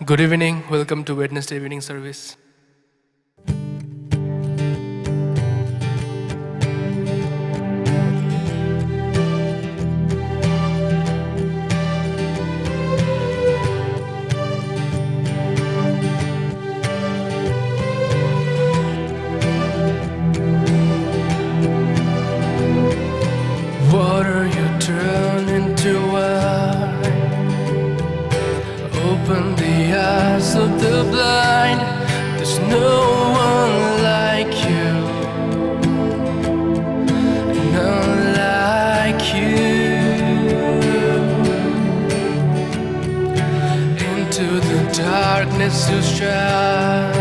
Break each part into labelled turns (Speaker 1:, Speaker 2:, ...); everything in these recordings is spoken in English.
Speaker 1: Good evening. Welcome to Wednesday evening service. Water you turn into wine. Open the eyes of the blind. There's no one like you. None like you. Into the darkness you shine.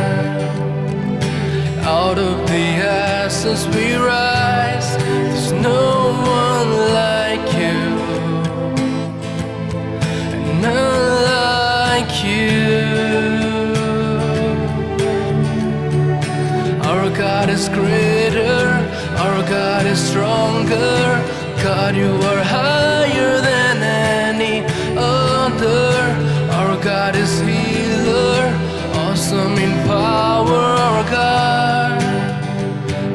Speaker 1: Out of the ashes we rise. There's no one like you. None like you. Our God is greater. Our God is stronger. God, you are higher than any other. Our God is healer, awesome in power. Our God,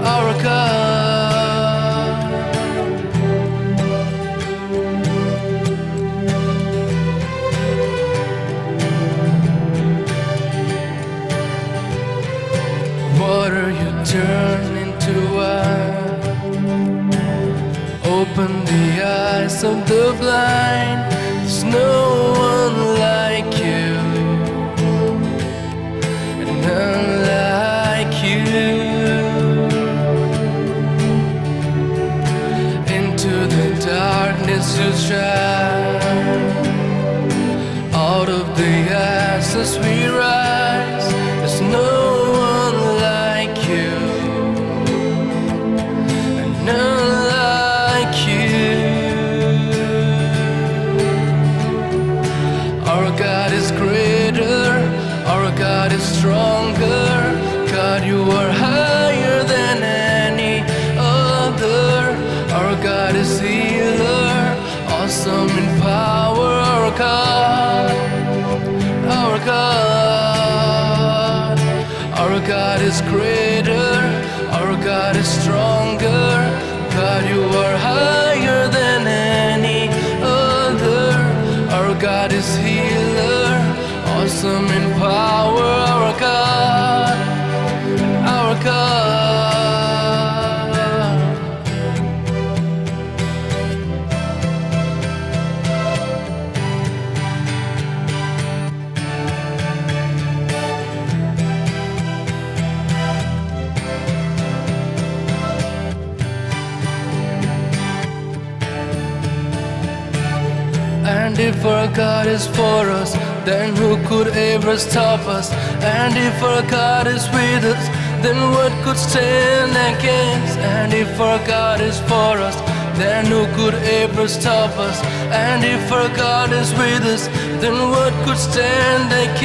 Speaker 1: our God. Water you turn into wine. Open the eyes of the blind. There's no one like you, and none like you. Into the darkness you shine. Out of the ashes we rise. There's no one like you, and none like you. Our God is greater. Our God is stronger. God, you are higher than any other. Our God is healer, awesome in power. Our God, our God. Our God is greater. Our God is stronger. God, you are higher than any other. Our God is healer, awesome in power. Our God, our God. And if our God is for us, then who could ever stop us? And if our God is with us, then what could stand against? And if our God is for us, then who could ever stop us? And if our God is with us, then what could stand against?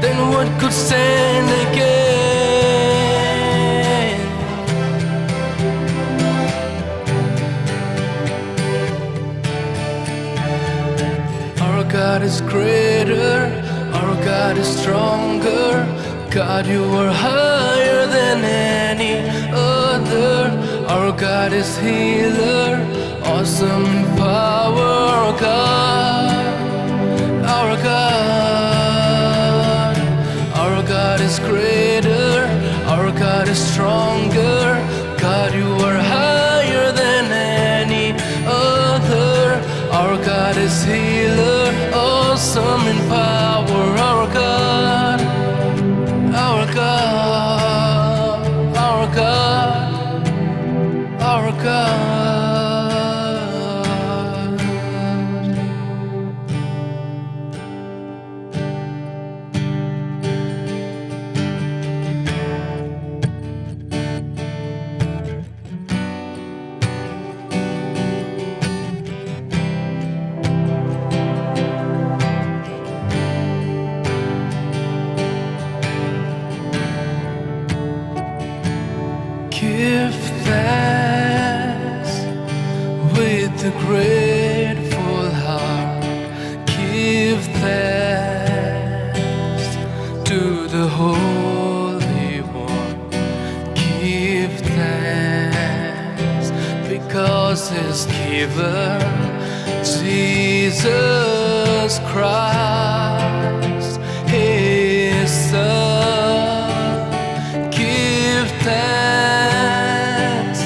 Speaker 1: Then what could stand against? Our God is greater, our God is stronger. God, you are higher than any other. Our God is healer, awesome in power. Our God, our God. Our God is greater, our God is stronger. God, you are higher than any other. Our God is healer, awesome in power. Our God, our God, our God, our God. Give thanks with a grateful heart, give thanks to the Holy One. Give thanks because He's given Jesus Christ, His Son. Give thanks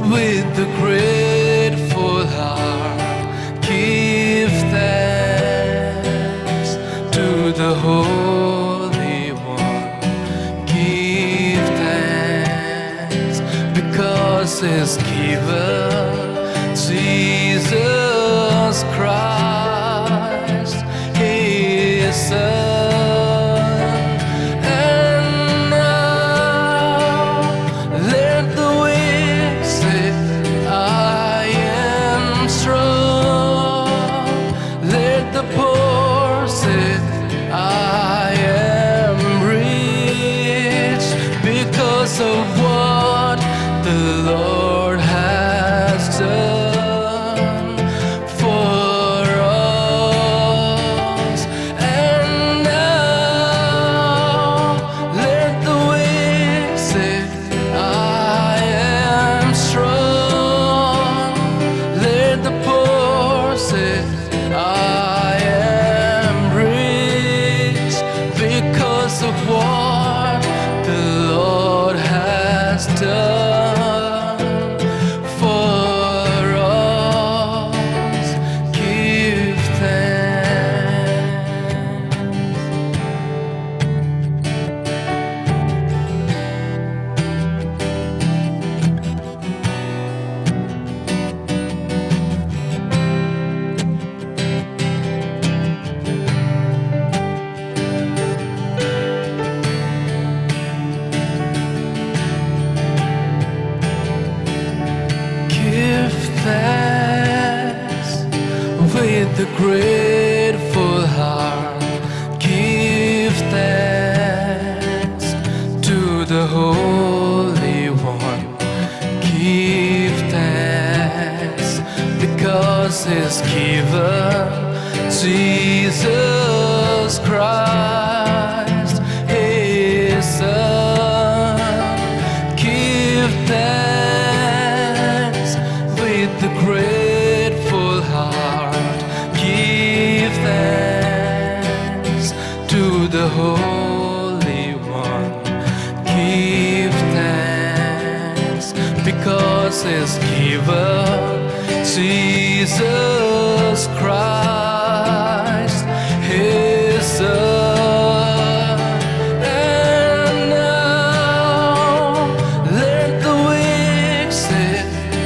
Speaker 1: with the grateful heart. Give thanks to the Holy One. Give thanks because He's given Jesus Christ, His Son. And now let the weak say, I am strong. Let the poor say, I am rich because of what the Lord has done for us. And now let the weak say, I am strong. Let the poor say, I am rich because of what the Lord has done for us. Give thanks. Give thanks with a grateful heart. Give thanks to the Holy One. Give thanks because He's given Jesus Christ, His Son. Give thanks with the grateful heart. Give thanks to the Holy One. Give thanks because He's given Jesus Christ, His Son. And now let the weak say,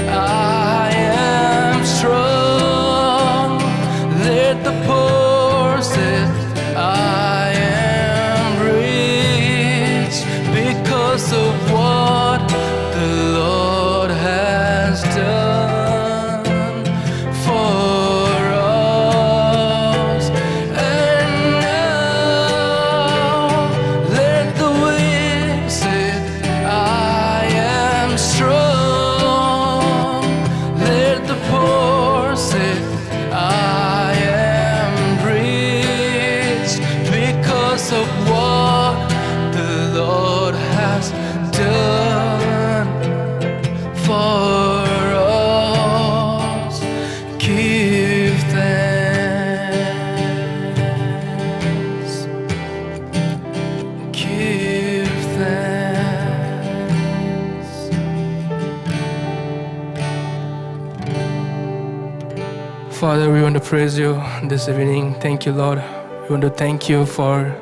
Speaker 1: I am strong. Let the poor say, I am rich because of what the Lord has done for us. And now let the weak say, I am strong. Let the poor say, I am rich because of what the Lord has done for us. Give thanks. Give thanks. Father, we want to praise you this evening. Thank you, Lord. We want to thank you for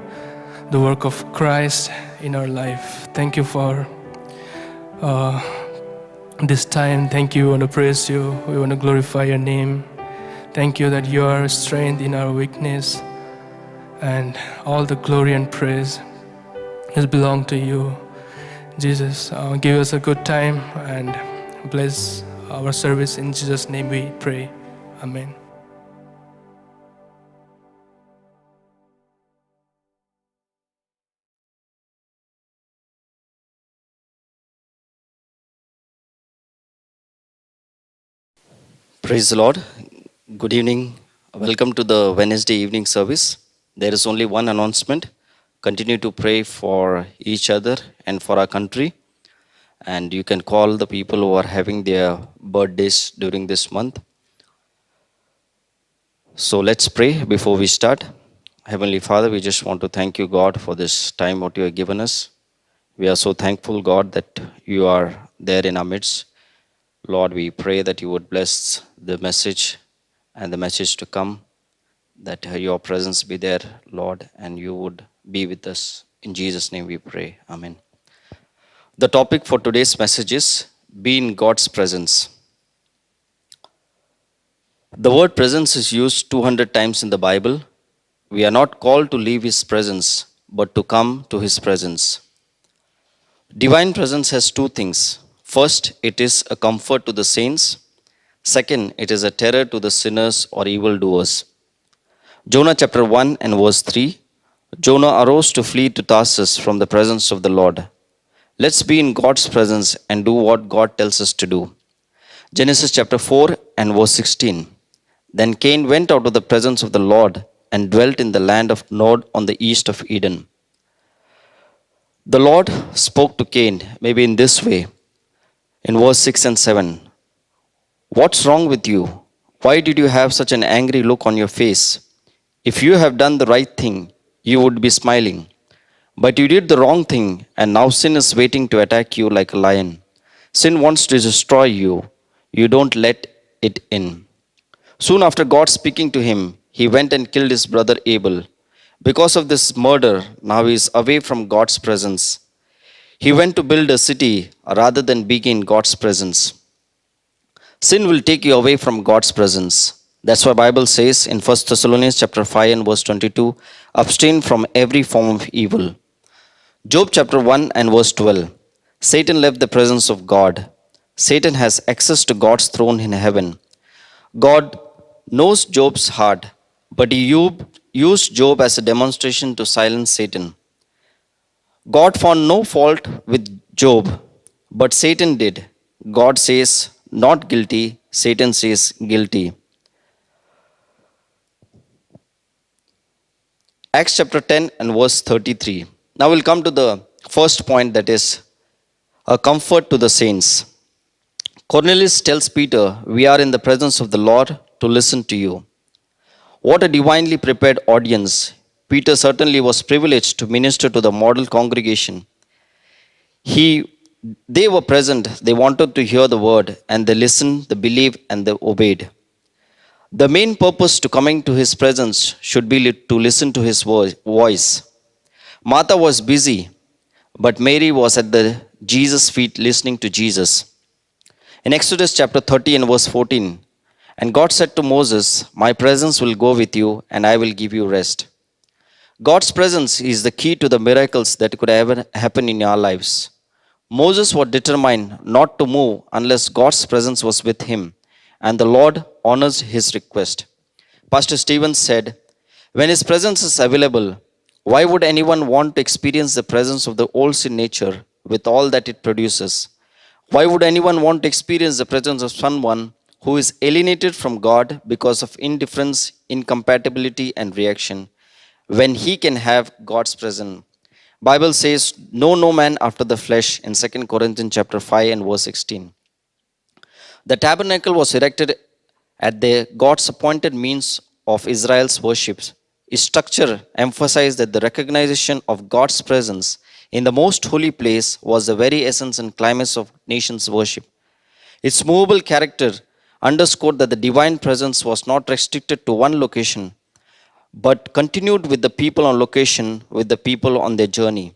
Speaker 1: the work of Christ in our life. Thank you for this time. Thank you. We want to praise you. We want to glorify your name. Thank you that you are strength in our weakness, and all the glory and praise is belong to you. Jesus, give us a good time and bless our service. In Jesus' name we pray. Amen.
Speaker 2: Praise the Lord. Good evening. Welcome to the Wednesday evening service. There is only one announcement. Continue to pray for each other and for our country. And you can call the people who are having their birthdays during this month. So let's pray before we start. Heavenly Father, we just want to thank you, God, for this time what you have given us. We are so thankful, God, that you are there in our midst. Lord, we pray that you would bless the message and the message to come, that your presence be there, Lord, and you would be with us. In Jesus' name we pray. Amen. The topic for today's message is Be in God's Presence. The word presence is used 200 times in the Bible. We are not called to leave His presence, but to come to His presence. Divine presence has two things. First, it is a comfort to the saints. Second, it is a terror to the sinners or evildoers. Jonah chapter 1 and verse 3. Jonah arose to flee to Tarsus from the presence of the Lord. Let's be in God's presence and do what God tells us to do. Genesis chapter 4 and verse 16. Then Cain went out of the presence of the Lord and dwelt in the land of Nod on the east of Eden. The Lord spoke to Cain maybe in this way in verse 6 and 7. What's wrong with you? Why did you have such an angry look on your face? If you have done the right thing, you would be smiling. But you did the wrong thing, and now sin is waiting to attack you like a lion. Sin wants to destroy you. You don't let it in. Soon after God speaking to him, he went and killed his brother Abel. Because of this murder, now he is away from God's presence. He went to build a city rather than being in God's presence. Sin will take you away from God's presence. That's why Bible says in 1 Thessalonians chapter 5 and verse 22, abstain from every form of evil. Job chapter 1 and verse 12, Satan left the presence of God. Satan has access to God's throne in heaven. God knows Job's heart, but he used Job as a demonstration to silence Satan. God found no fault with Job, but Satan did. God says, not guilty. Satan says, guilty. Acts chapter 10 and verse 33. Now we'll come to the first point, that is a comfort to the saints. Cornelius tells Peter, we are in the presence of the Lord to listen to you. What a divinely prepared audience. Peter certainly was privileged to minister to the model congregation. They were present, they wanted to hear the word, and they listened, they believed, and they obeyed. The main purpose to coming to his presence should be to listen to his voice. Martha was busy, but Mary was at the Jesus' feet listening to Jesus. In Exodus chapter 30 and verse 14, and God said to Moses, my presence will go with you, and I will give you rest. God's presence is the key to the miracles that could ever happen in our lives. Moses was determined not to move unless God's presence was with him, and the Lord honors his request. Pastor Stevens said, when his presence is available, why would anyone want to experience the presence of the old sin nature with all that it produces? Why would anyone want to experience the presence of someone who is alienated from God because of indifference, incompatibility, and reaction, when he can have God's presence? Bible says, know no man after the flesh in 2 Corinthians chapter 5 and verse 16. The tabernacle was erected at the God's appointed means of Israel's worship. Its structure emphasized that the recognition of God's presence in the most holy place was the very essence and climax of nation's worship. Its movable character underscored that the divine presence was not restricted to one location, but continued with the people on location, with the people on their journey.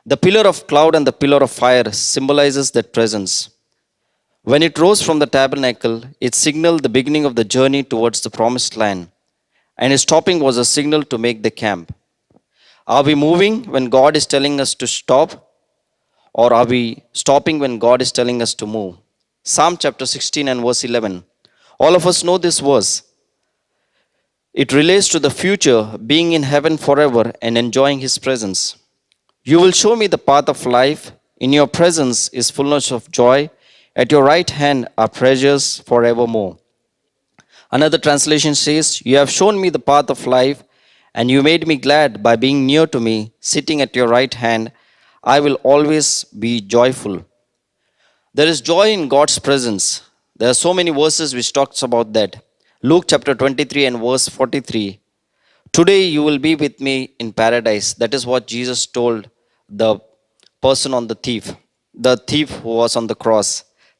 Speaker 2: The pillar of cloud and the pillar of fire symbolizes that presence. When it rose from the tabernacle, it signaled the beginning of the journey towards the promised land, and its stopping was a signal to make the camp. Are we moving when God is telling us to stop, or are we stopping when God is telling us to move? Psalm chapter 16 and verse 11. All of us know this verse. It relates to the future, being in heaven forever and enjoying his presence. You will show me the path of life. In your presence is fullness of joy. At your right hand are pleasures forevermore. Another translation says, "You have shown me the path of life, and you made me glad by being near to me, sitting at your right hand. I will always be joyful." There is joy in God's presence. There are so many verses which talks about that. Luke chapter 23 and verse 43. Today you will be with me in paradise. That is what Jesus told the person on the thief who was on the cross.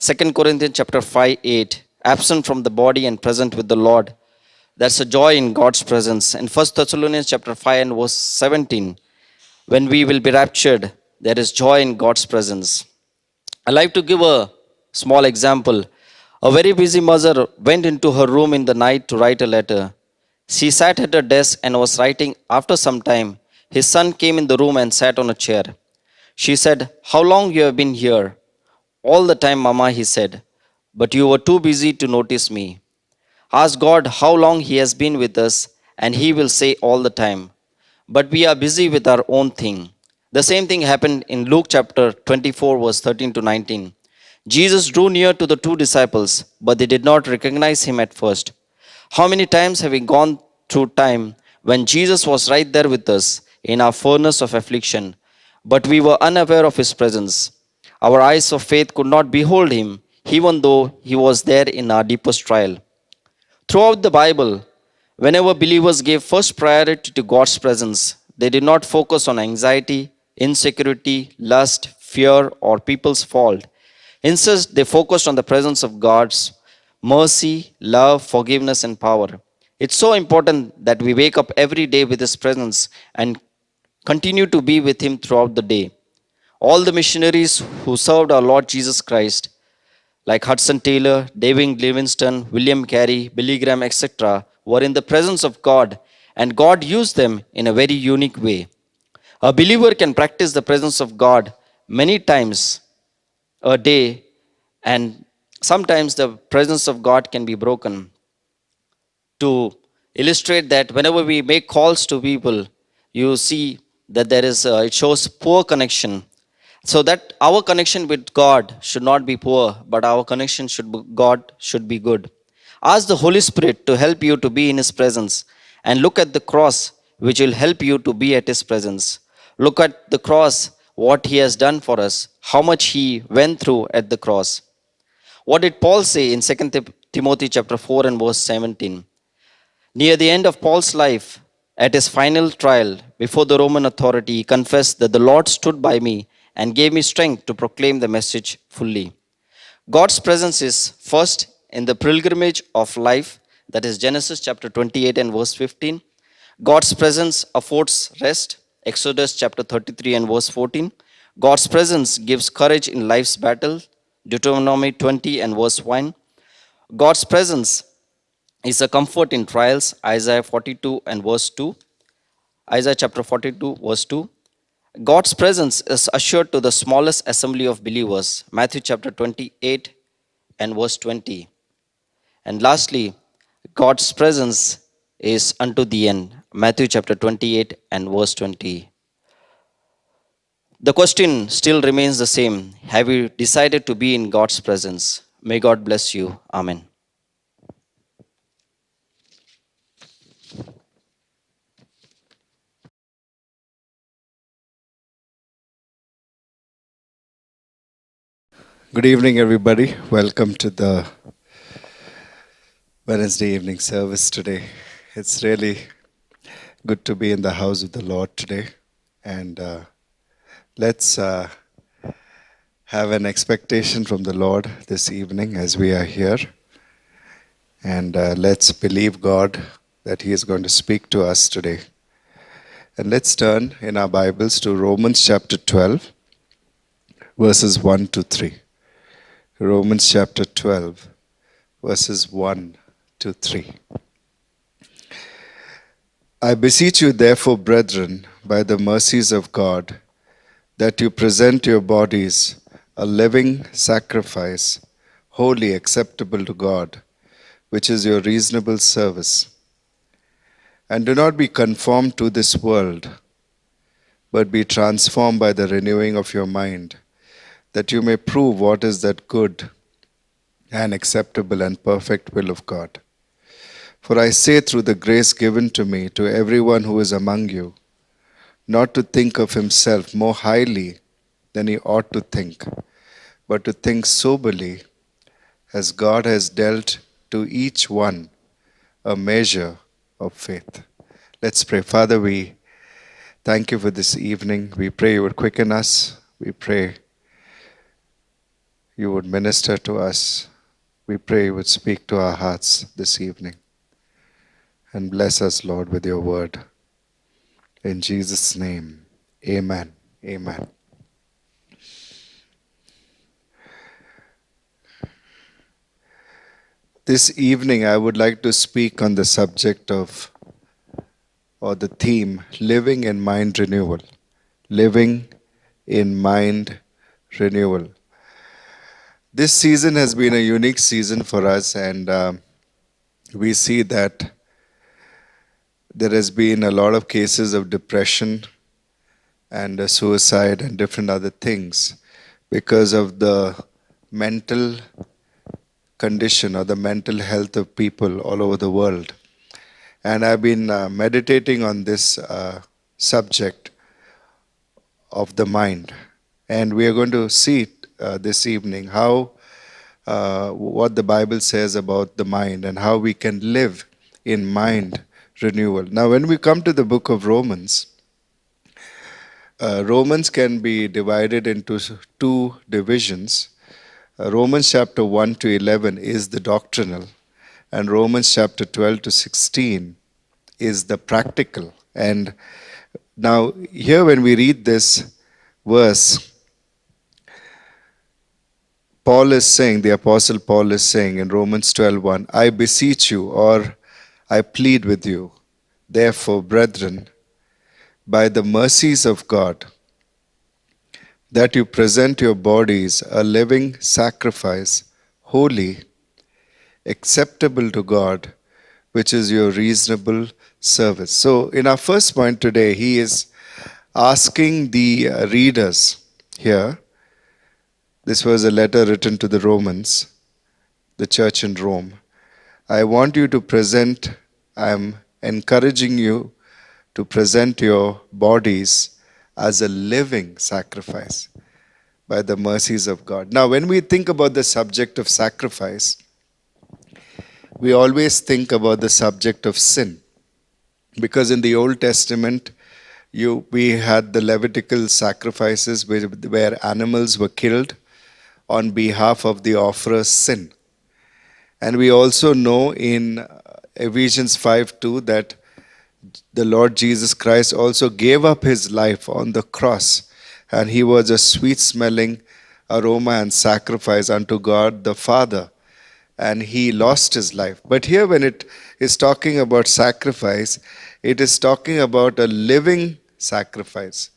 Speaker 2: 2 Corinthians chapter 5, 8. Absent from the body and present with the Lord. That's a joy in God's presence. In 1 Thessalonians chapter 5 and verse 17. When we will be raptured, there is joy in God's presence. I like to give a small example. A very busy mother went into her room in the night to write a letter. She sat at her desk and was writing. After some time, his son came in the room and sat on a chair. She said, "How long you have been here?" "All the time, Mama," he said. "But you were too busy to notice me." Ask God how long He has been with us, and He will say all the time. But we are busy with our own thing. The same thing happened in Luke chapter 24, verse 13 to 19. Jesus drew near to the two disciples, but they did not recognize Him at first. How many times have we gone through time when Jesus was right there with us in our furnace of affliction, but we were unaware of His presence? Our eyes of faith could not behold Him, even though He was there in our deepest trial. Throughout the Bible, whenever believers gave first priority to God's presence, they did not focus on anxiety, insecurity, lust, fear, or people's fault. Instead, they focused on the presence of God's mercy, love, forgiveness, and power. It's so important that we wake up every day with His presence and continue to be with Him throughout the day. All the missionaries who served our Lord Jesus Christ, like Hudson Taylor, David Livingstone, William Carey, Billy Graham, etc., were in the presence of God, and God used them in a very unique way. A believer can practice the presence of God many times a day, and sometimes the presence of God can be broken. To illustrate that, whenever we make calls to people, you see that it shows poor connection. So that our connection with God should not be poor, but our connection God should be good. Ask the Holy Spirit to help you to be in His presence, and look at the cross, which will help you to be at His presence. Look at the cross, what He has done for us, how much He went through at the cross. What did Paul say in 2 Timothy chapter 4 and verse 17? Near the end of Paul's life, at his final trial before the Roman authority, he confessed that the Lord stood by me and gave me strength to proclaim the message fully. God's presence is first in the pilgrimage of life, that is Genesis chapter 28 and verse 15. God's presence affords rest, Exodus chapter 33 and verse 14. God's presence gives courage in life's battle, Deuteronomy 20 and verse 1. God's presence is a comfort in trials, Isaiah 42 and verse 2. Isaiah chapter 42 verse 2. God's presence is assured to the smallest assembly of believers, Matthew chapter 28 and verse 20. And lastly, God's presence is unto the end, Matthew chapter 28 and verse 20. The question still remains the same. Have you decided to be in God's presence? May God bless you. Amen.
Speaker 3: Good evening, everybody. Welcome to the Wednesday evening service today. It's really good to be in the house of the Lord today. And let's have an expectation from the Lord this evening as we are here. And let's believe God that He is going to speak to us today. And let's turn in our Bibles to Romans chapter 12, verses 1 to 3. Romans chapter 12, verses 1 to 3. I beseech you, therefore, brethren, by the mercies of God, that you present your bodies a living sacrifice, wholly acceptable to God, which is your reasonable service. And do not be conformed to this world, but be transformed by the renewing of your mind, that you may prove what is that good and acceptable and perfect will of God. For I say through the grace given to me, to everyone who is among you, not to think of himself more highly than he ought to think, but to think soberly, as God has dealt to each one a measure of faith. Let's pray. Father, we thank you for this evening. We pray you would quicken us. We pray you would minister to us. We pray you would speak to our hearts this evening. And bless us, Lord, with your word. In Jesus' name, amen. Amen. This evening, I would like to speak on the subject of, or the theme, living in mind renewal. Living in mind renewal. This season has been a unique season for us, and we see that there has been a lot of cases of depression and suicide and different other things because of the mental condition or the mental health of people all over the world. And I've been meditating on this subject of the mind. And we are going to see this evening how what the Bible says about the mind and how we can live in mind renewal. Now, when we come to the book of Romans, Romans can be divided into two divisions. Romans chapter 1 to 11 is the doctrinal, and Romans chapter 12 to 16 is the practical. And now, here when we read this verse, Paul is saying, the Apostle Paul is saying in Romans 12:1, I beseech you, or I plead with you, therefore, brethren, by the mercies of God, that you present your bodies a living sacrifice, holy, acceptable to God, which is your reasonable service. So, in our first point today, he is asking the readers here. This was a letter written to the Romans, the church in Rome. I want you to present, I'm encouraging you to present your bodies as a living sacrifice by the mercies of God. Now, when we think about the subject of sacrifice, we always think about the subject of sin. Because in the Old Testament, we had the Levitical sacrifices where animals were killed on behalf of the offerer's sin. And we also know in Ephesians 5:2 that the Lord Jesus Christ also gave up his life on the cross, and he was a sweet-smelling aroma and sacrifice unto God the Father, and he lost his life. But here when it is talking about sacrifice, it is talking about a living sacrifice,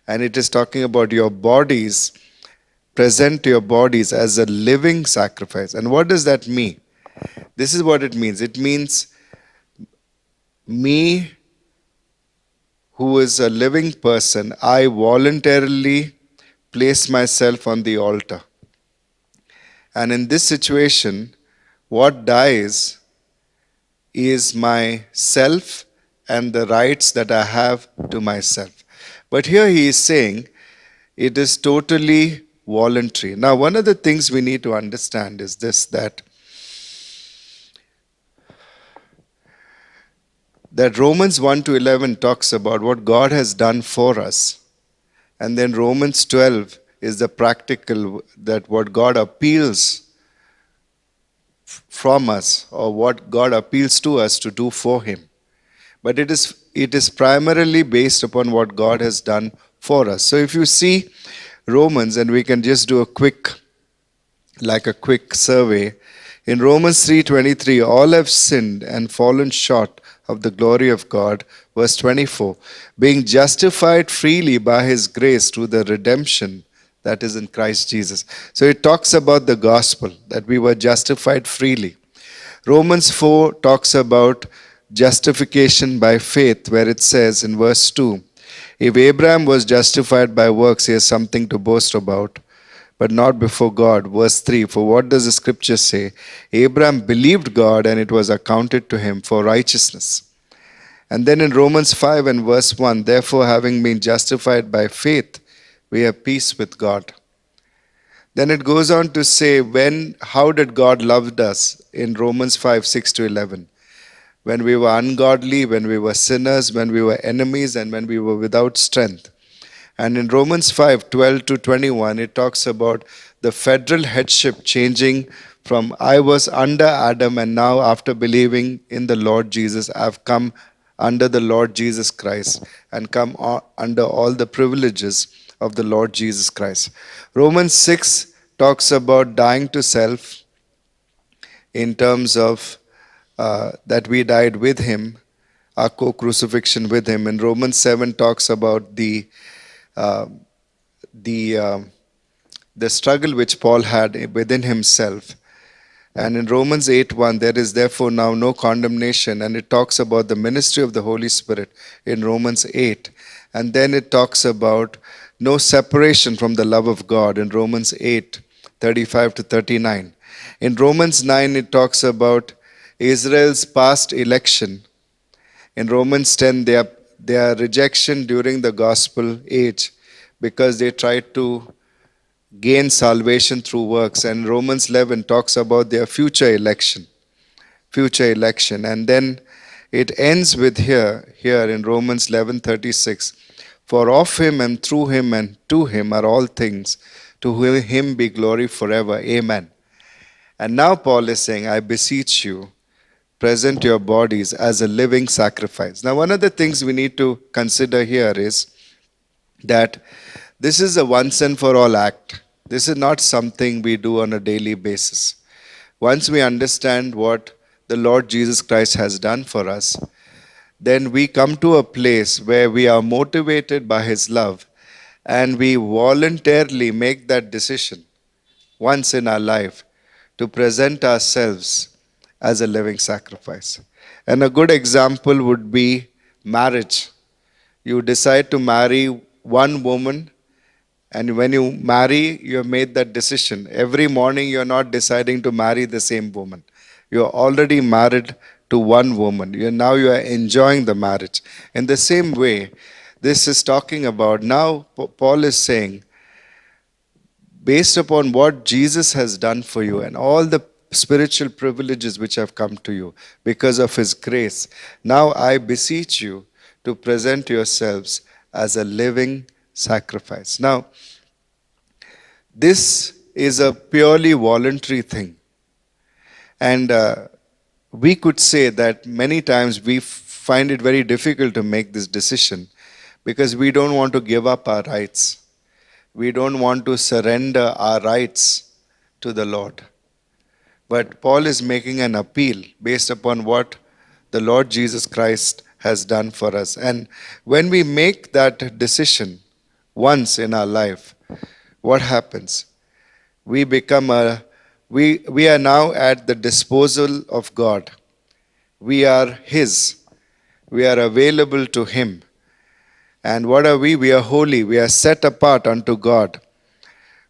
Speaker 3: and it is talking about your bodies. Present your bodies as a living sacrifice. And what does that mean? This is what it means. It means me, who is a living person, I voluntarily place myself on the altar. And in this situation, what dies is my self and the rights that I have to myself. But here he is saying it is totally voluntary. Now, one of the things we need to understand is this, that Romans 1 to 11 talks about what God has done for us. And then Romans 12 is the practical, that what God appeals from us, or what God appeals to us to do for him. But it is primarily based upon what God has done for us. So if you see Romans, and we can just do a quick survey. In Romans 3:23, all have sinned and fallen short of the glory of God. Verse 24, being justified freely by his grace through the redemption that is in Christ Jesus. So it talks about the gospel, that we were justified freely. Romans 4 talks about justification by faith, where it says in verse 2, if Abraham was justified by works, he has something to boast about. but not before God. Verse 3, for what does the scripture say? Abraham believed God and it was accounted to him for righteousness. And then in Romans 5 and verse 1, therefore, having been justified by faith, we have peace with God. Then it goes on to say, how did God love us in Romans 5, 6 to 11? When we were ungodly, when we were sinners, when we were enemies, and when we were without strength. And in Romans 5, 12 to 21, it talks about the federal headship changing from I was under Adam, and now after believing in the Lord Jesus, I've come under the Lord Jesus Christ and come under all the privileges of the Lord Jesus Christ. Romans 6 talks about dying to self in terms of that we died with him, our co-crucifixion with him. And Romans 7 talks about the struggle which Paul had within himself. And in Romans 8:1, there is therefore now no condemnation, and it talks about the ministry of the Holy Spirit in Romans 8. And then it talks about no separation from the love of God in Romans 8:35 to 39. In Romans 9, it talks about Israel's past election. In Romans 10, their rejection during the gospel age because they tried to gain salvation through works. And Romans 11 talks about their future election. And then it ends with here in Romans 11:36, for of him and through him and to him are all things, to him be glory forever. Amen. And now Paul is saying, I beseech you, present your bodies as a living sacrifice. Now, one of the things we need to consider here is that this is a once and for all act. This is not something we do on a daily basis. Once we understand what the Lord Jesus Christ has done for us, then we come to a place where we are motivated by his love and we voluntarily make that decision once in our life to present ourselves as a living sacrifice. And a good example would be marriage. You decide to marry one woman, and when you marry, you have made that decision. Every morning, you're not deciding to marry the same woman. You're already married to one woman. Now you are enjoying the marriage. In the same way, this is talking about, now Paul is saying, based upon what Jesus has done for you and all the spiritual privileges which have come to you because of his grace, now I beseech you to present yourselves as a living sacrifice. Now, this is a purely voluntary thing. And we could say that many times we find it very difficult to make this decision because we don't want to give up our rights. We don't want to surrender our rights to the Lord. But Paul is making an appeal based upon what the Lord Jesus Christ has done for us. And when we make that decision once in our life, what happens? We are now at the disposal of God. We are his. We are available to him. And what are we? We are holy. We are set apart unto God.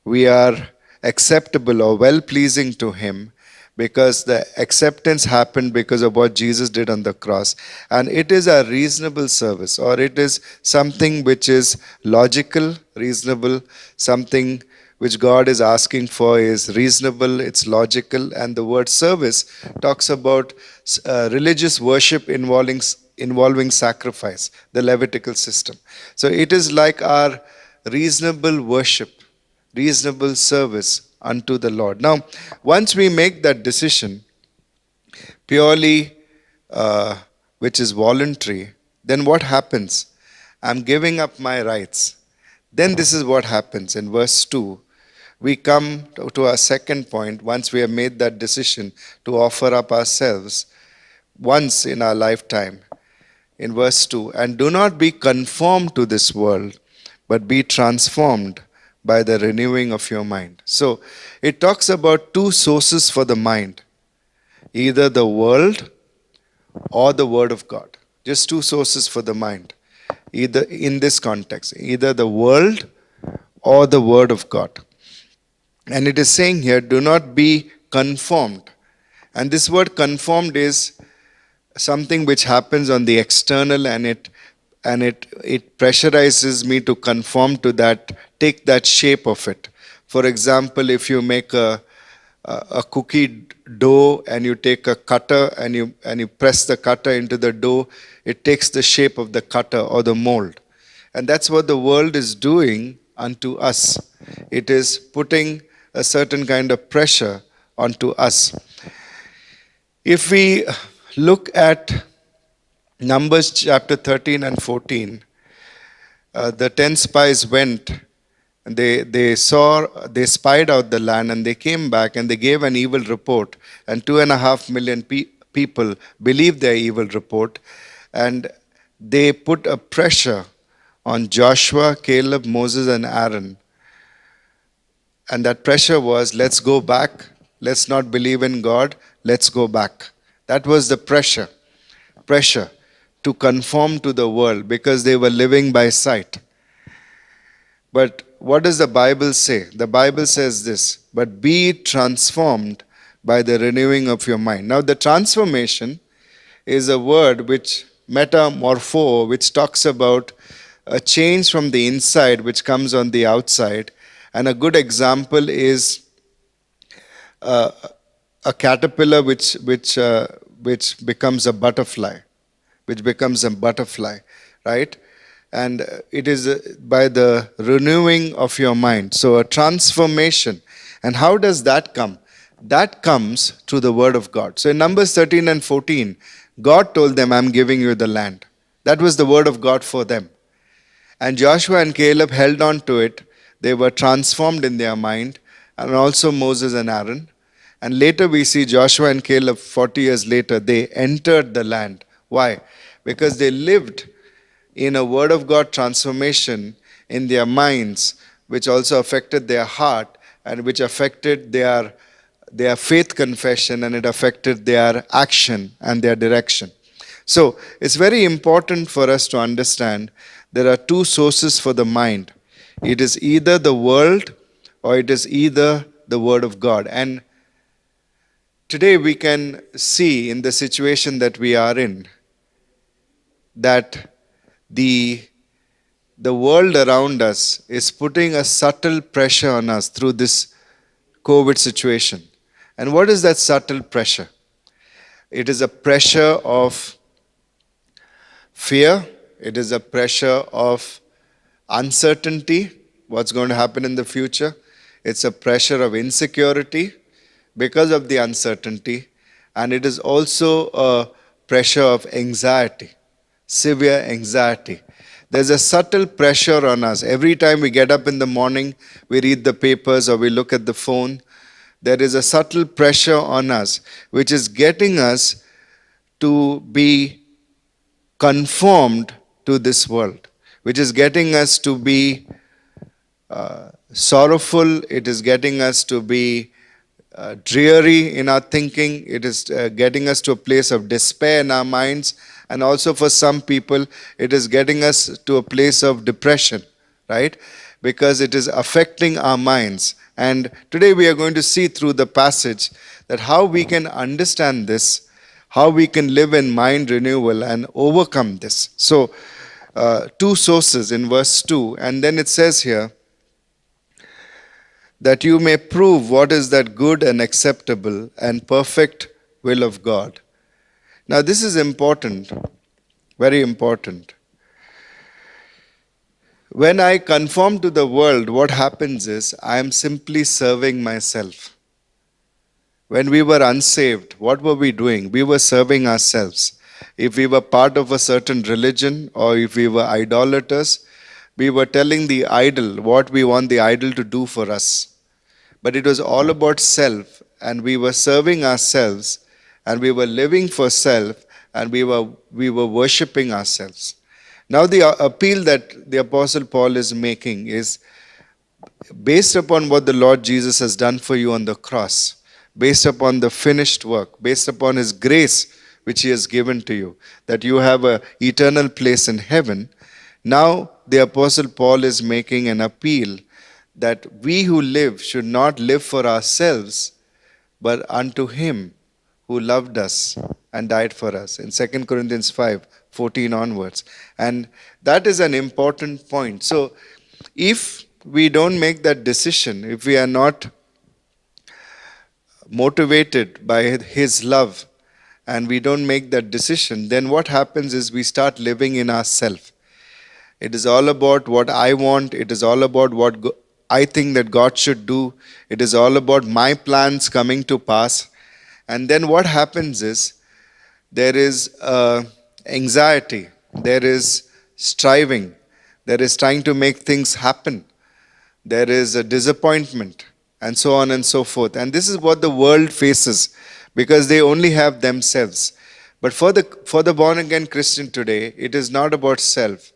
Speaker 3: We are acceptable or well-pleasing to him because the acceptance happened because of what Jesus did on the cross. And it is a reasonable service, or it is something which is logical, reasonable, something which God is asking for is reasonable, it's logical. And the word service talks about religious worship involving sacrifice, the Levitical system. So it is like our reasonable worship, reasonable service unto the Lord. Now, once we make that decision purely, which is voluntary, then what happens? I'm giving up my rights. Then this is what happens in verse 2. We come to our second point. Once we have made that decision to offer up ourselves once in our lifetime, in verse 2, and do not be conformed to this world, but be transformed by the renewing of your mind. So it talks about two sources for the mind, either the world or the Word of God. Just two sources for the mind, either in this context, either the world or the Word of God. And it is saying here, do not be conformed. And this word conformed is something which happens on the external, and it pressurizes me to conform to that, take that shape of it. For example, if you make a cookie dough and you take a cutter and you press the cutter into the dough, it takes the shape of the cutter or the mold. And that's what the world is doing unto us. It is putting a certain kind of pressure onto us. If we look at Numbers chapter 13 and 14, the 10 spies went and they spied out the land, and they came back and they gave an evil report, and 2.5 million people believed their evil report, and they put a pressure on Joshua, Caleb, Moses, and Aaron. And that pressure was, let's go back, let's not believe in God, let's go back. That was the pressure to conform to the world, because they were living by sight. But what does the Bible say? The Bible says this, but be transformed by the renewing of your mind. Now, the transformation is a word which, metamorpho, which talks about a change from the inside which comes on the outside. And a good example is a caterpillar which becomes a butterfly, right? And it is by the renewing of your mind. So a transformation. And how does that come? That comes through the word of God. So in Numbers 13 and 14, God told them, I'm giving you the land. That was the word of God for them. And Joshua and Caleb held on to it. They were transformed in their mind, and also Moses and Aaron. And later we see Joshua and Caleb, 40 years later, they entered the land. Why? Because they lived in a word of God transformation in their minds, which also affected their heart, and which affected their faith confession, and it affected their action and their direction. So it's very important for us to understand there are two sources for the mind. It is either the world or it is either the word of God. And today we can see in the situation that we are in that the world around us is putting a subtle pressure on us through this COVID situation. And what is that subtle pressure? It is a pressure of fear. It is a pressure of uncertainty, what's going to happen in the future. It's a pressure of insecurity because of the uncertainty. And it is also a pressure of anxiety, severe anxiety. There's a subtle pressure on us. Every time we get up in the morning, we read the papers or we look at the phone, there is a subtle pressure on us which is getting us to be conformed to this world, which is getting us to be sorrowful. It is getting us to be dreary in our thinking. It is getting us to a place of despair in our minds. And also for some people, it is getting us to a place of depression, right? Because it is affecting our minds. And today we are going to see through the passage that how we can understand this, how we can live in mind renewal and overcome this. So, two sources in verse 2, and then it says here, that you may prove what is that good and acceptable and perfect will of God. Now this is important, very important. When I conform to the world, what happens is I am simply serving myself. When we were unsaved, what were we doing? We were serving ourselves. If we were part of a certain religion or if we were idolaters, we were telling the idol what we want the idol to do for us. But it was all about self, and we were serving ourselves, and we were living for self, and we were worshipping ourselves. Now the appeal that the Apostle Paul is making is based upon what the Lord Jesus has done for you on the cross, based upon the finished work, based upon His grace which He has given to you, that you have an eternal place in heaven. Now the Apostle Paul is making an appeal that we who live should not live for ourselves, but unto him who loved us and died for us. In 2 Corinthians 5:14 onwards. And that is an important point. So if we don't make that decision, if we are not motivated by his love, and we don't make that decision, then what happens is we start living in ourself. It is all about what I want. It is all about what I think that God should do. It is all about my plans coming to pass. And then what happens is there is anxiety, there is striving, there is trying to make things happen, there is a disappointment, and so on and so forth. And this is what the world faces because they only have themselves. But for the born again Christian today, it is not about self,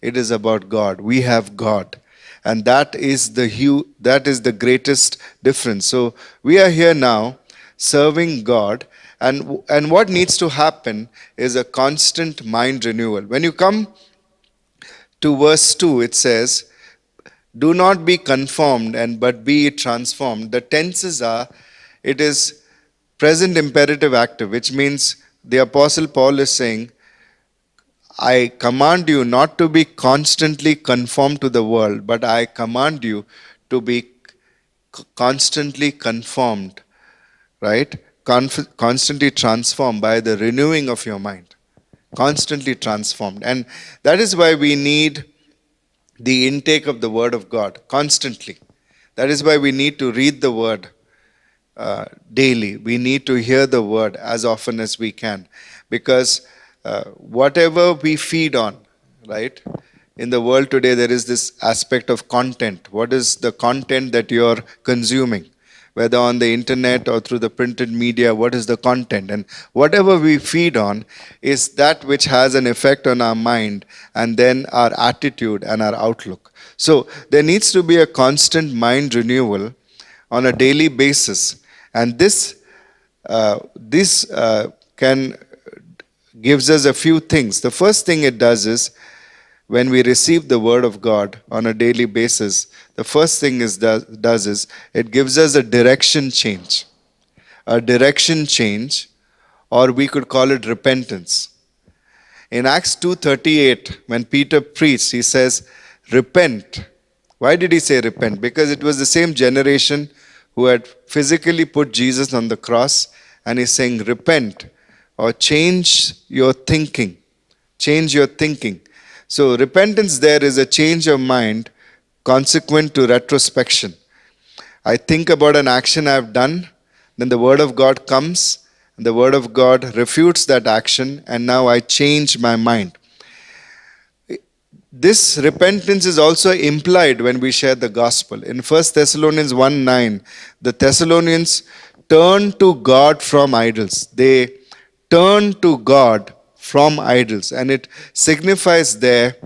Speaker 3: it is about God. We have God. And that is the greatest difference. So we are here now serving God, and what needs to happen is a constant mind renewal. When you come to verse 2, it says, do not be conformed, but be transformed. The tenses are, it is present imperative active, which means the Apostle Paul is saying, I command you not to be constantly conformed to the world, but I command you to be constantly conformed, right? Constantly transformed by the renewing of your mind. Constantly transformed. And that is why we need the intake of the Word of God constantly. That is why we need to read the Word daily. We need to hear the Word as often as we can. Because whatever we feed on, right? In the world today, there is this aspect of content. What is the content that you're consuming? Whether on the internet or through the printed media, what is the content? And whatever we feed on is that which has an effect on our mind and then our attitude and our outlook. So there needs to be a constant mind renewal on a daily basis. And this gives us a few things. The first thing it does is, when we receive the Word of God on a daily basis, the first thing is it gives us a direction change. A direction change, or we could call it repentance. In Acts 2:38, when Peter preached, he says, repent. Why did he say repent? Because it was the same generation who had physically put Jesus on the cross, and he's saying, repent, or change your thinking. Change your thinking. So repentance there is a change of mind consequent to retrospection. I think about an action I've done, then the Word of God comes, and the Word of God refutes that action, and now I change my mind. This repentance is also implied when we share the gospel. In 1 Thessalonians 1:9, the Thessalonians turned to God from idols. They turned to God from idols, and it signifies there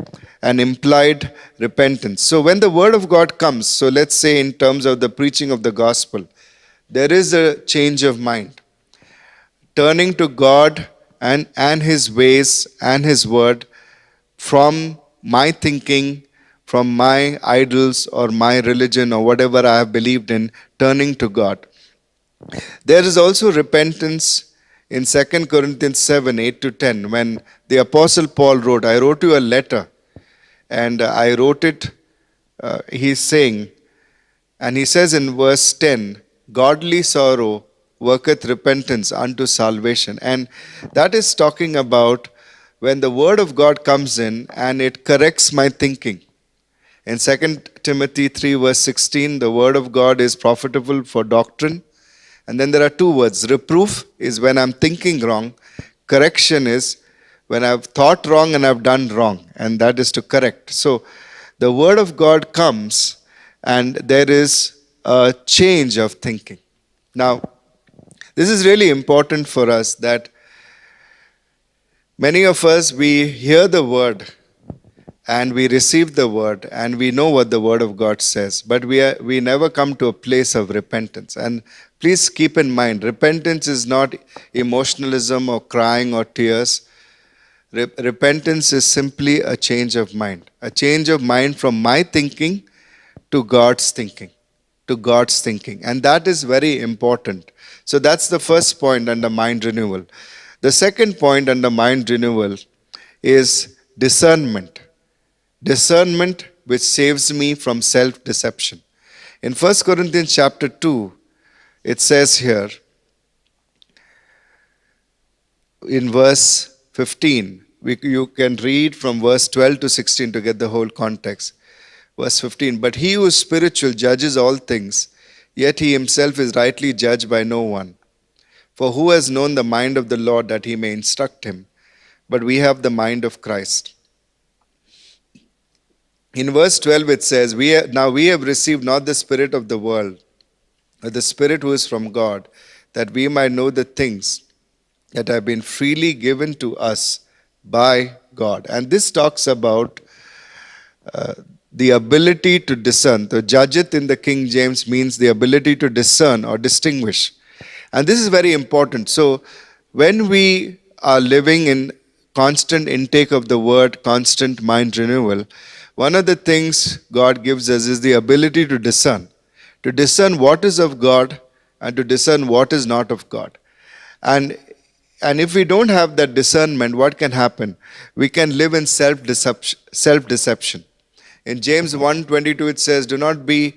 Speaker 3: an implied repentance. So when the Word of God comes, so let's say in terms of the preaching of the gospel, there is a change of mind. Turning to God and His ways and His Word from my thinking, from my idols or my religion or whatever I have believed in, turning to God. There is also repentance in 2 Corinthians 7:8-10, when the Apostle Paul wrote, I wrote you a letter, and I wrote it, he's saying, and he says in verse 10, godly sorrow worketh repentance unto salvation. And that is talking about when the Word of God comes in and it corrects my thinking. In 2 Timothy 3:16, the Word of God is profitable for doctrine. And then there are two words. Reproof is when I'm thinking wrong. Correction is when I've thought wrong and I've done wrong. And that is to correct. So the Word of God comes and there is a change of thinking. Now, this is really important for us, that many of us, we hear the Word and we receive the Word and we know what the Word of God says, but we never come to a place of repentance. And please keep in mind, repentance is not emotionalism or crying or tears. Repentance is simply a change of mind. A change of mind from my thinking to God's thinking. To God's thinking. And that is very important. So that's the first point under mind renewal. The second point under mind renewal is discernment. Discernment which saves me from self-deception. In 1 Corinthians chapter 2, it says here, in verse 15, you can read from verse 12 to 16 to get the whole context. Verse 15, but he who is spiritual judges all things, yet he himself is rightly judged by no one. For who has known the mind of the Lord that he may instruct him? But we have the mind of Christ. In verse 12 it says, now we have received not the spirit of the world, but the Spirit who is from God, that we might know the things that have been freely given to us by God. And this talks about the ability to discern. The judgeth in the King James means the ability to discern or distinguish. And this is very important. So when we are living in constant intake of the word, constant mind renewal, one of the things God gives us is the ability to discern what is of God and to discern what is not of God. And if we don't have that discernment, what can happen? We can live in self-deception. In James 1:22 it says, do not be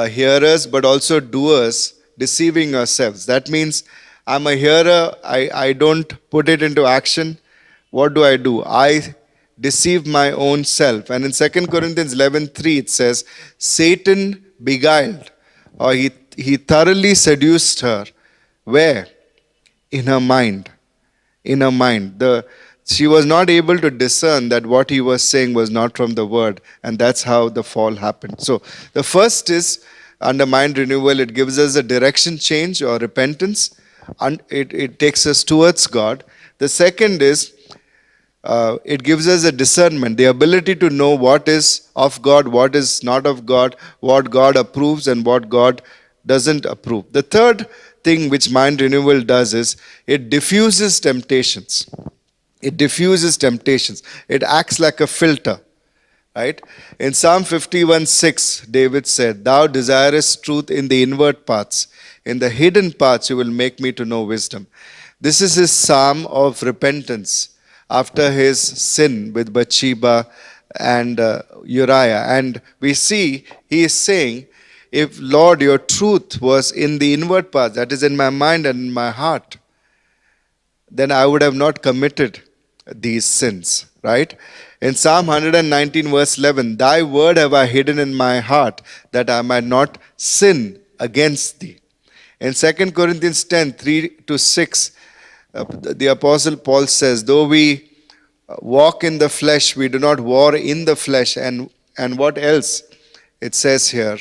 Speaker 3: hearers but also doers, deceiving yourselves. That means I'm a hearer, I don't put it into action. What do? I deceive my own self. And in 2 Corinthians 11:3 it says, Satan beguiled, or he thoroughly seduced her. Where? In her mind. In her mind. She was not able to discern that what he was saying was not from the word, and that's how the fall happened. So the first is under mind renewal, it gives us a direction change or repentance, and it takes us towards God. The second is it gives us a discernment, the ability to know what is of God, what is not of God, what God approves and what God doesn't approve. The third thing which mind renewal does is it diffuses temptations. It diffuses temptations. It acts like a filter, right? In Psalm 51:6, David said, thou desirest truth in the inward parts. In the hidden parts you will make me to know wisdom. This is his psalm of repentance after his sin with Bathsheba and Uriah. And we see he is saying, if Lord, your truth was in the inward parts, that is in my mind and in my heart, then I would have not committed these sins, right? In Psalm 119 verse 11, thy word have I hidden in my heart, that I might not sin against thee. In 2 Corinthians 10:3-6, the Apostle Paul says, though we walk in the flesh, we do not war in the flesh. And what else? It says here,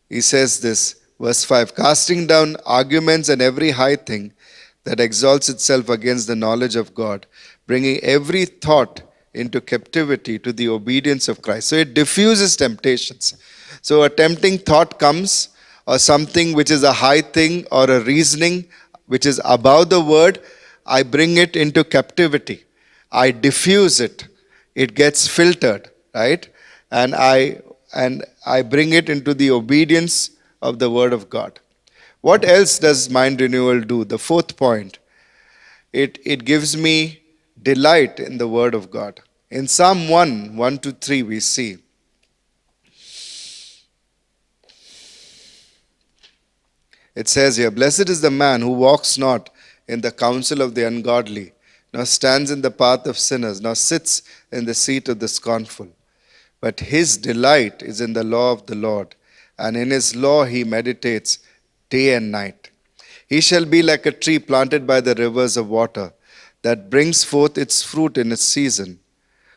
Speaker 3: he says this, verse 5, casting down arguments and every high thing that exalts itself against the knowledge of God, bringing every thought into captivity to the obedience of Christ. So it diffuses temptations. So a tempting thought comes, or something which is a high thing or a reasoning which is above the word, I bring it into captivity. I diffuse it. It gets filtered, right? And I bring it into the obedience of the word of God. What else does mind renewal do? The fourth point, it gives me delight in the word of God. In Psalm 1:1-3 we see, it says here, blessed is the man who walks not in the counsel of the ungodly, nor stands in the path of sinners, nor sits in the seat of the scornful. But his delight is in the law of the Lord, and in his law he meditates day and night. He shall be like a tree planted by the rivers of water, that brings forth its fruit in its season,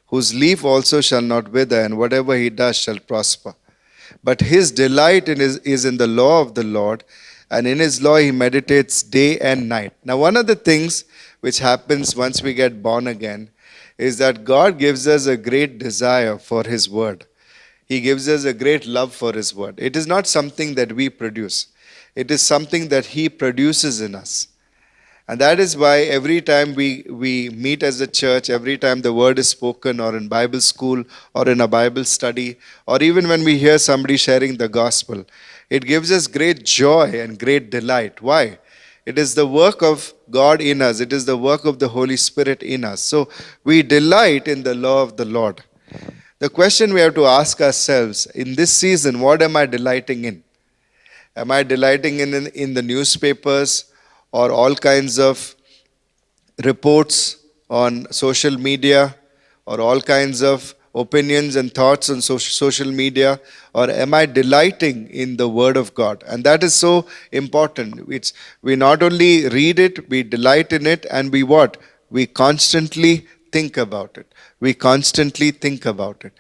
Speaker 3: whose leaf also shall not wither, and whatever he does shall prosper. But his delight is in the law of the Lord, and in his law he meditates day and night. Now, one of the things which happens once we get born again is that God gives us a great desire for his word. He gives us a great love for his word. It is not something that we produce. It is something that he produces in us. And that is why every time we meet as a church, every time the word is spoken, or in Bible school, or in a Bible study, or even when we hear somebody sharing the gospel, it gives us great joy and great delight. Why? It is the work of God in us, it is the work of the Holy Spirit in us. So we delight in the law of the Lord. The question we have to ask ourselves in this season, what am I delighting in? Am I delighting in the newspapers or all kinds of reports on social media or all kinds of opinions and thoughts on social media, or am I delighting in the word of God? And that is so important. We not only read it, we delight in it, and we what? We constantly think about it. We constantly think about it,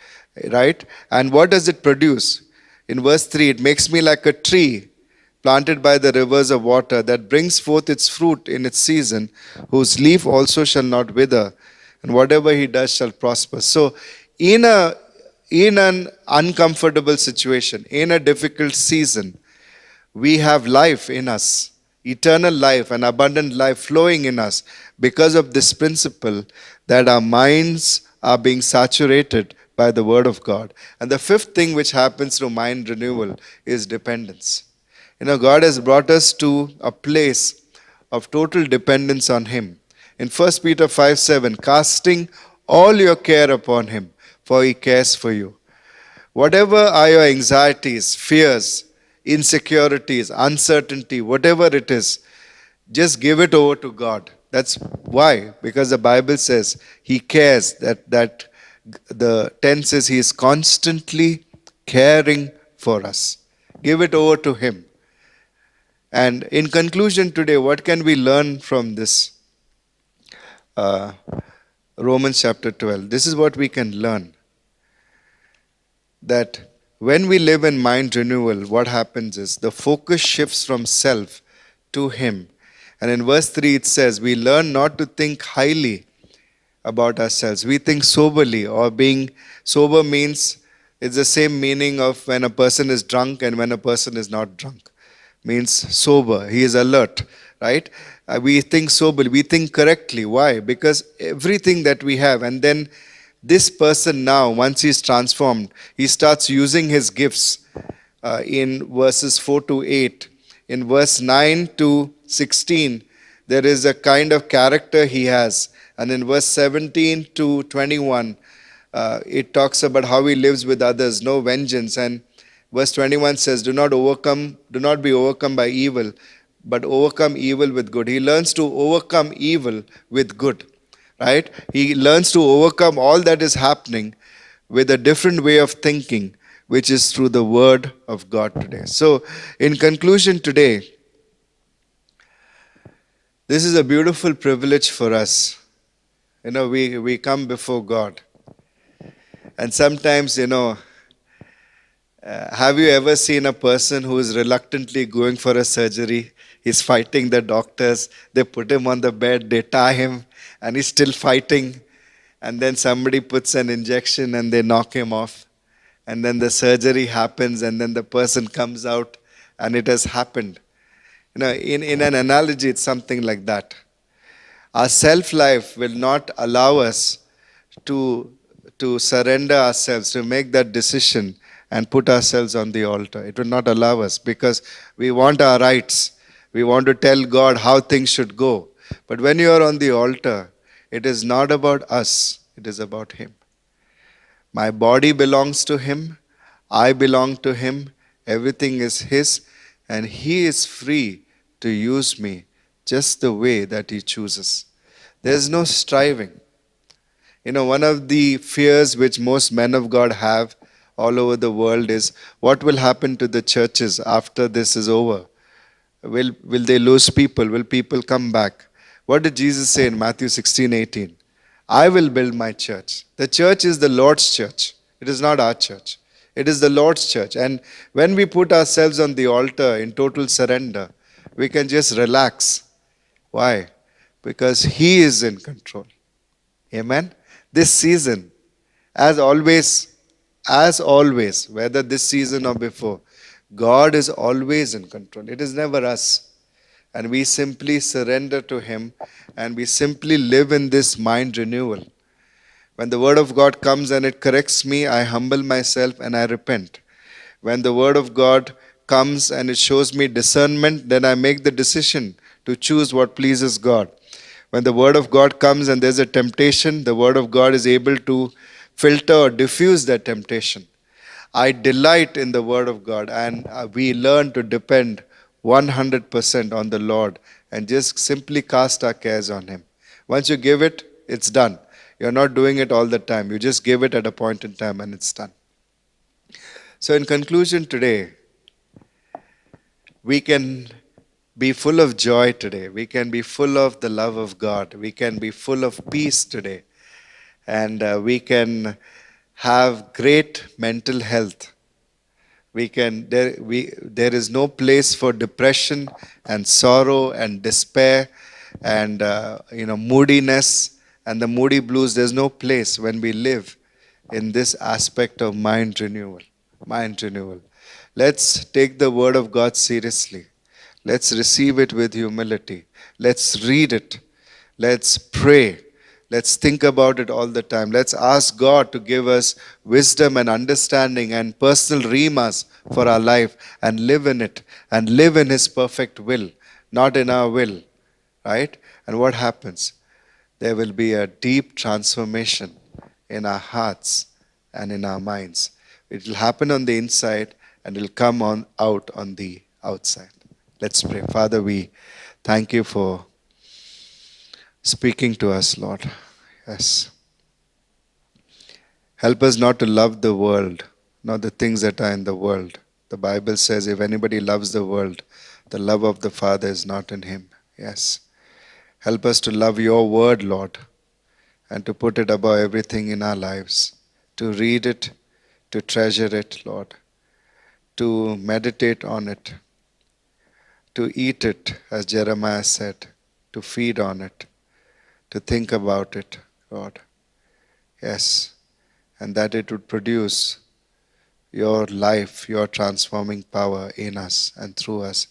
Speaker 3: right? And what does it produce? In verse 3, it makes me like a tree planted by the rivers of water, that brings forth its fruit in its season, whose leaf also shall not wither, and whatever he does shall prosper. So, in an uncomfortable situation, in a difficult season, we have life in us, eternal life and abundant life flowing in us because of this principle that our minds are being saturated by the Word of God. And the fifth thing which happens through mind renewal is dependence. God has brought us to a place of total dependence on Him. In 1 Peter 5:7, casting all your care upon Him, for He cares for you. Whatever are your anxieties, fears, insecurities, uncertainty, whatever it is, just give it over to God. That's why, because the Bible says He cares, that the tense is He is constantly caring for us. Give it over to Him. And in conclusion today, what can we learn from this Romans chapter 12? This is what we can learn. That when we live in mind renewal, what happens is the focus shifts from self to Him. And in verse 3 it says, we learn not to think highly about ourselves. We think soberly, or being sober means, it's the same meaning of when a person is drunk and when a person is not drunk. Means sober, he is alert, right? We think soberly, we think correctly. Why? Because everything that we have, and then this person now, once he's transformed, he starts using his gifts in verses 4 to 8. In verse 9 to 16, there is a kind of character he has. And in verse 17 to 21, it talks about how he lives with others, no vengeance. And verse 21 says, do not be overcome by evil, but overcome evil with good. He learns to overcome evil with good, right? He learns to overcome all that is happening with a different way of thinking, which is through the word of God today. So, in conclusion today, this is a beautiful privilege for us. We come before God. And sometimes, have you ever seen a person who is reluctantly going for a surgery? He's fighting the doctors. They put him on the bed, they tie him, and he's still fighting. And then somebody puts an injection and they knock him off. And then the surgery happens, and then the person comes out, and it has happened. In an analogy, it's something like that. Our self-life will not allow us to surrender ourselves, to make that decision and put ourselves on the altar. It will not allow us, because we want our rights. We want to tell God how things should go. But when you are on the altar, it is not about us, it is about Him. My body belongs to Him, I belong to Him, everything is His, and He is free to use me just the way that He chooses. There is no striving. One of the fears which most men of God have all over the world is, what will happen to the churches after this is over? Will they lose people? Will people come back? What did Jesus say in Matthew 16:18? I will build my church. The church is the Lord's church. It is not our church. It is the Lord's church. And when we put ourselves on the altar in total surrender, we can just relax. Why? Because He is in control. Amen? This season, as always, whether this season or before, God is always in control. It is never us. and we simply surrender to Him, and we simply live in this mind renewal. When the Word of God comes and it corrects me, I humble myself and I repent. When the Word of God comes and it shows me discernment, then I make the decision to choose what pleases God. When the Word of God comes and there's a temptation, the Word of God is able to filter or diffuse that temptation. I delight in the Word of God, and we learn to depend 100% on the Lord and just simply cast our cares on Him. Once you give it, it's done. You're not doing it all the time. You just give it at a point in time and it's done. So, in conclusion, today, we can be full of joy today. We can be full of the love of God. We can be full of peace today. And we can have great mental health. There is no place for depression and sorrow and despair and moodiness and the moody blues. There's no place when we live in this aspect of mind renewal. Mind renewal. Let's take the Word of God seriously. Let's receive it with humility. Let's read it. Let's pray. Let's think about it all the time. Let's ask God to give us wisdom and understanding and personal remas for our life and live in it and live in His perfect will, not in our will. Right? And what happens? There will be a deep transformation in our hearts and in our minds. It will happen on the inside and it will come out on the outside. Let's pray. Father, we thank you for speaking to us, Lord. Yes. Help us not to love the world, not the things that are in the world. The Bible says if anybody loves the world, the love of the Father is not in him. Yes. Help us to love your word, Lord, and to put it above everything in our lives, to read it, to treasure it, Lord, to meditate on it, to eat it, as Jeremiah said, to feed on it, to think about it, Lord. Yes, and that it would produce your life, your transforming power in us and through us,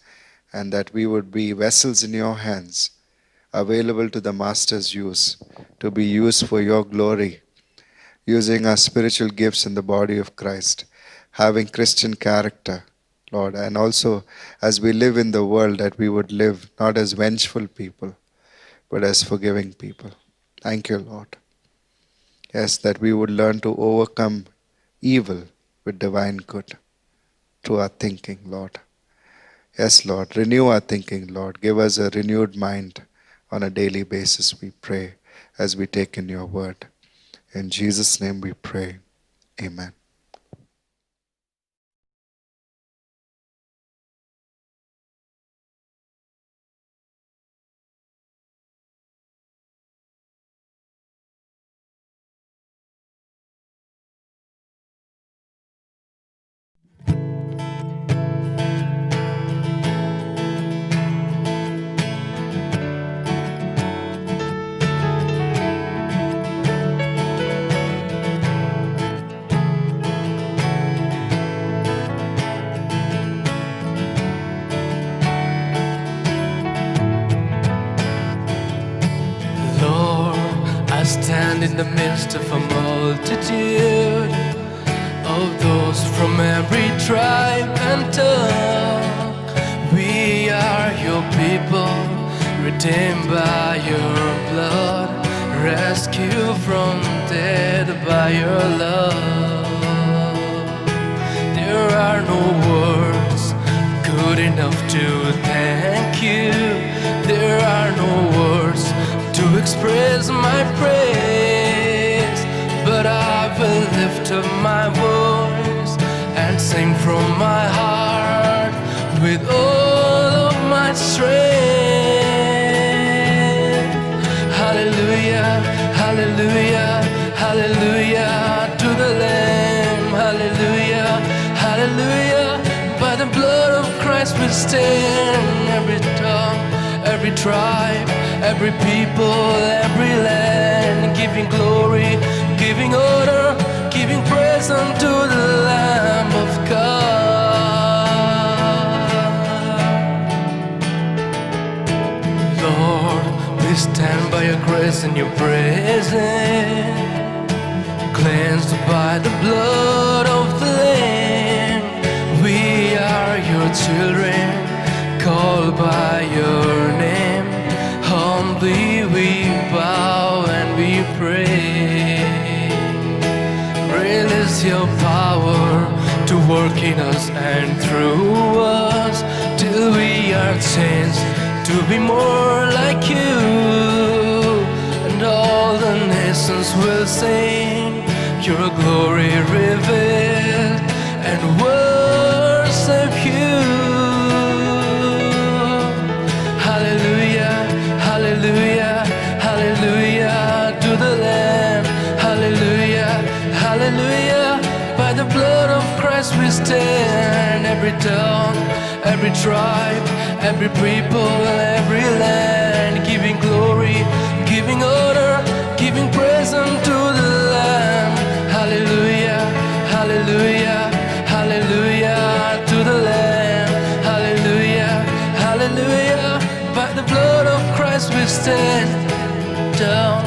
Speaker 3: and that we would be vessels in your hands, available to the Master's use, to be used for your glory, using our spiritual gifts in the body of Christ, having Christian character, Lord, and also as we live in the world, that we would live not as vengeful people, but as forgiving people. Thank you, Lord. Yes, that we would learn to overcome evil with divine good through our thinking, Lord. Yes, Lord, renew our thinking, Lord. Give us a renewed mind on a daily basis, we pray, as we take in your word. In Jesus' name we pray. Amen.
Speaker 1: Lord, I stand in the midst of a multitude of those from every tribe and tongue. We are your people, redeemed by your blood, rescued from death by your love. There are no words good enough to thank you. There are no words to express my praise, but I will lift up my voice and sing from my heart with all of my strength. Hallelujah, hallelujah, hallelujah to the Lamb. Hallelujah, hallelujah. By the blood of Christ we stand. Every tongue, every tribe, every people, every land, giving glory, giving honor, giving praise unto the Lamb of God. We stand by your grace and your presence, cleansed by the blood of the Lamb. We are your children, called by your name. Humbly we bow and we pray. Release your power to work in us and through us, till we are changed to be more like you. And all the nations will sing your glory revealed and worship you. Hallelujah, hallelujah, hallelujah to the Lamb. Hallelujah, hallelujah. By the blood of Christ we stand. Every tongue, every tribe, every people, every land, giving glory, giving honor, giving praise unto the Lamb. Hallelujah, hallelujah, hallelujah to the Lamb. Hallelujah, hallelujah. By the blood of Christ we stand. Down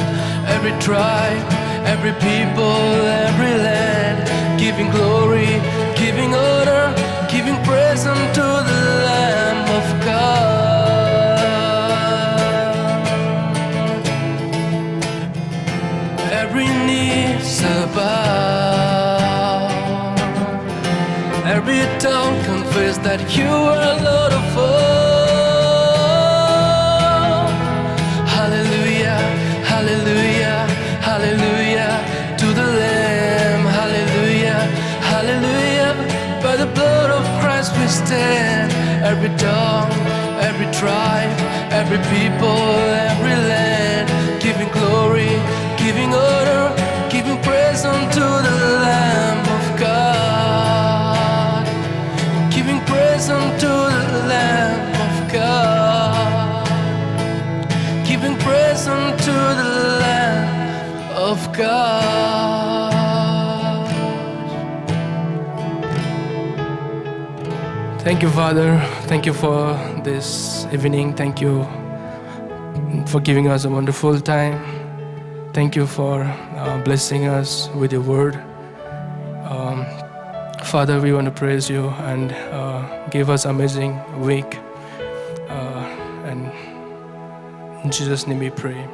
Speaker 1: every tribe, every people, every land, giving glory, giving honor, giving praise unto the Lamb of God. Every knee shall bow, every tongue confess that you are Lord of all. Hallelujah, hallelujah, hallelujah to the Lamb. Hallelujah, hallelujah. By the blood of Christ we stand. Every tongue, every tribe, every people, every land, giving glory, giving honor, giving praise unto the Lamb of God. Giving praise unto the Lamb of God. Giving praise unto the Lamb of God. Thank you, Father. Thank you for this evening. Thank you for giving us a wonderful time. Thank you for blessing us with your word. Father, we want to praise you and give us amazing week. And in Jesus' name we pray.